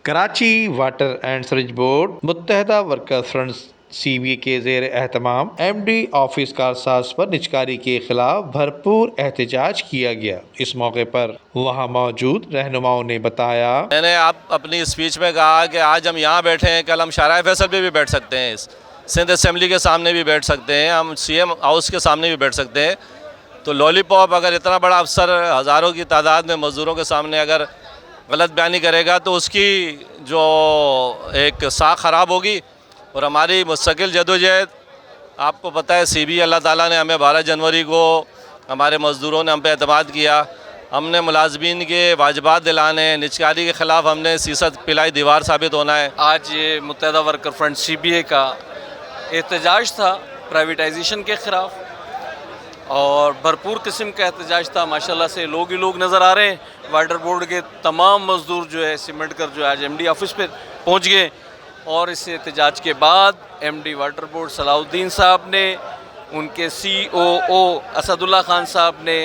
Karachi water and sewerage board मुत्तहदा workers front CBA के ज़ेर एहतमाम MD ऑफिस कारसाज पर निजकारी के खिलाफ भरपूर एहतजाज किया गया। इस मौके पर वहां मौजूद रहनुमाओं ने बताया, मैंने आप अपनी स्पीच में कहा कि आज हम यहाँ बैठे हैं, कल हम शाहराह फैसल पे भी बैठ सकते हैं, सिंध असेंबली के सामने भी बैठ सकते हैं, हम CM हाउस के सामने भी बैठ सकते हैं। तो लॉलीपॉप अगर इतना बड़ा अफसर हज़ारों की तादाद में मज़दूरों के सामने अगर गलत बयानी करेगा तो उसकी जो एक साख ख़राब होगी। और हमारी मुस्तकिल जदोजहद, आपको पता है CBA अल्लाह ताला ने हमें 12 जनवरी को हमारे मज़दूरों ने हम पे एतमाद किया, हमने मुलाजमीन के वाजिबात दिलाने, निजकारी के ख़िलाफ़ हमने सीसत पिलाई दीवार साबित होना है। आज ये मुत्तहदा वर्कर फ्रंट CBA का एहतजाज था प्राइवेटाइजेशन के ख़िलाफ़, और भरपूर किस्म का एहतजाज था। माशाल्लाह से लोग ही लोग नज़र आ रहे हैं। वाटर बोर्ड के तमाम मज़दूर जो है सिमट कर जो आज MD ऑफिस पर पहुँच गए, और इस एहतजाज के बाद MD वाटर बोर्ड सलाउद्दीन साहब ने, उनके COO असदुल्ला खान साहब ने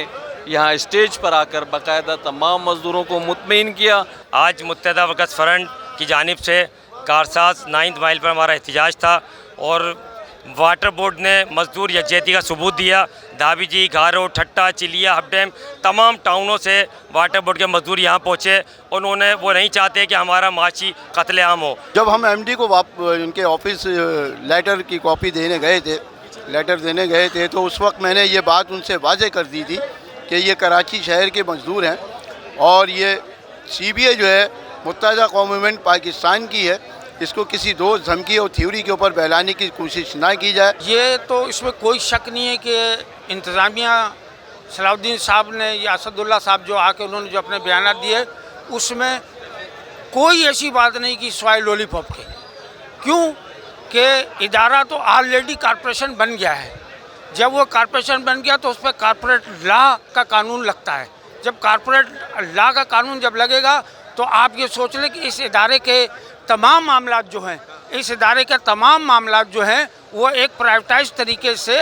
यहाँ स्टेज पर आकर बाकायदा तमाम मज़दूरों को मुतमईन किया। आज मुत्तहदा वर्कर्स फ्रंट की जानिब से कारसाज 9 माइल पर हमारा एहतजाज था, और वाटर बोर्ड ने मजदूर यकजहती का सबूत दिया। धाबी जी, घारो, ठट्टा, चिलिया, हबडैम तमाम टाउनों से वाटर बोर्ड के मजदूर यहाँ पहुँचे। उन्होंने वो नहीं चाहते कि हमारा माशी कत्लेआम हो। जब हम MD को उनके ऑफिस लेटर की कॉपी देने गए थे, तो उस वक्त मैंने ये बात उनसे वाज़ेह कर दी थी कि ये कराची शहर के मज़दूर हैं, और ये CBA जो है मुत्तहदा कौमी गवर्नमेंट पाकिस्तान की है, इसको किसी दोस्त धमकी और थ्योरी के ऊपर बहलाने की कोशिश ना की जाए। ये तो इसमें कोई शक नहीं है कि इंतज़ामिया सलाउद्दीन साहब ने या असदुल्ला साहब जो आके उन्होंने जो अपने बयान दिए, उसमें कोई ऐसी बात नहीं कि स्वाय लॉलीपॉप के। क्यों कि इदारा तो ऑलरेडी कॉरपोरेशन बन गया है। जब वो कॉरपोरेशन बन गया तो उस पर कॉरपोरेट लॉ का कानून लगता है। जब कॉरपोरेट लॉ का कानून जब लगेगा तो आप ये सोच लें कि इस इदारे के तमाम मामलात जो हैं, जो हैं वो एक प्राइवेटाइज तरीके से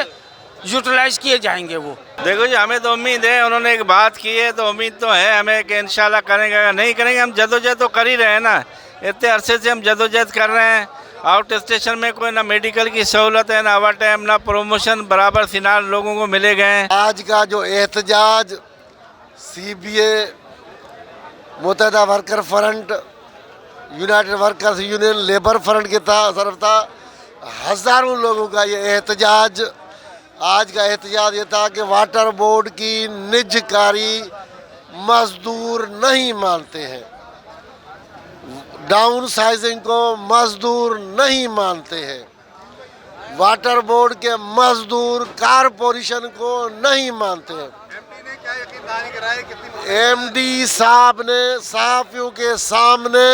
यूटिलाइज़ किए जाएंगे। वो देखो जी, हमें तो उम्मीद है, उन्होंने एक बात की है तो उम्मीद तो है हमें कि इंशाल्लाह करेंगे। अगर नहीं करेंगे, हम जदोजहद तो कर ही रहे हैं ना, इतने अरसे से हम जदोजहद कर रहे हैं। आउट स्टेशन में कोई ना मेडिकल की सहूलत है, ना ओवर टाइम, ना प्रमोशन बराबर सिनार लोगों को मिले गए हैं। आज का जो एहतजाज CBA मुत्तहदा worker front, united workers union, labour front की तरफ था, हज़ारों लोगों का ये एहतजाज। आज का एहतजाज ये था कि वाटर बोर्ड की निजकारी मज़दूर नहीं मानते हैं, डाउन साइजिंग को मज़दूर नहीं मानते हैं, वाटर बोर्ड के मज़दूर कारपोरेशन को नहीं मानते हैं। MD साहब ने सहाफ़ियों के सामने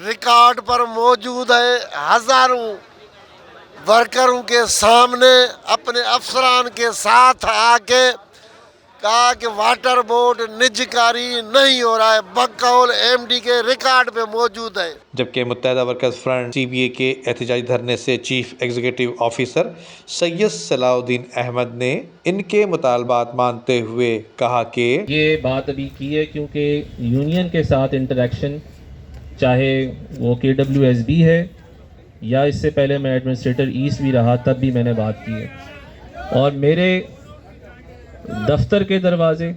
रिकॉर्ड पर मौजूद है, हज़ारों वर्करों के सामने अपने अफसरान के साथ आके कहा कि वाटर बोर्ड निजकारी नहीं हो रहा है, बकौल MD के रिकॉर्ड पे मौजूद है। जबकि मुत्तहदा वर्कर्स फ्रंट CBA के एहतजाजी धरने से chief executive officer Syed Salahuddin Ahmed ने इनके मुतालबात मानते हुए कहा कि ये बात अभी की है क्योंकि यूनियन के साथ इंटरेक्शन, चाहे वो KWSB है या इससे पहले मैं एडमिनिस्ट्रेटर ईस्ट भी रहा, तब भी मैंने बात की है, और मेरे दफ्तर के दरवाजे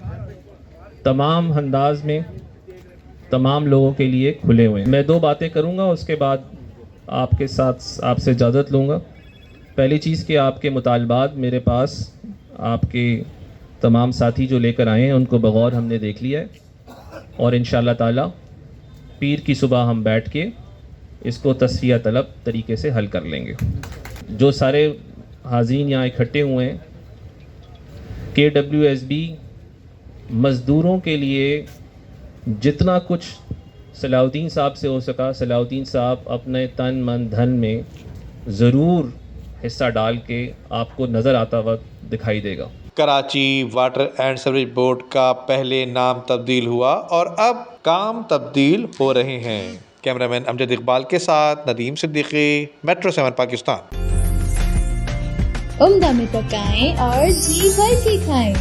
तमाम अंदाज में तमाम लोगों के लिए खुले हुए हैं। मैं 2 बातें करूंगा, उसके बाद आपसे इजाज़त लूँगा। पहली चीज़ कि आपके मुतालबात मेरे पास आपके तमाम साथी जो लेकर आए हैं उनको बगौर हमने देख लिया है, और इंशाअल्लाह ताला पीर की सुबह हम बैठ के इसको तस्फिया तलब तरीके से हल कर लेंगे। जो सारे हाज़रीन यहाँ इकट्ठे हुए हैं, KWSB मज़दूरों के लिए जितना कुछ सलाउद्दीन साहब से हो सका, सलाउद्दीन साहब अपने तन मन धन में ज़रूर हिस्सा डाल के आपको नज़र आता हुआ दिखाई देगा। Karachi water and sewerage board का पहले नाम तब्दील हुआ और अब काम तब्दील हो रहे हैं। कैमरामैन अमजद इकबाल के साथ नदीम सिद्दीकी, मेट्रो 7 पाकिस्तान। उम्दा में पकाएं और जी भर के खाएं।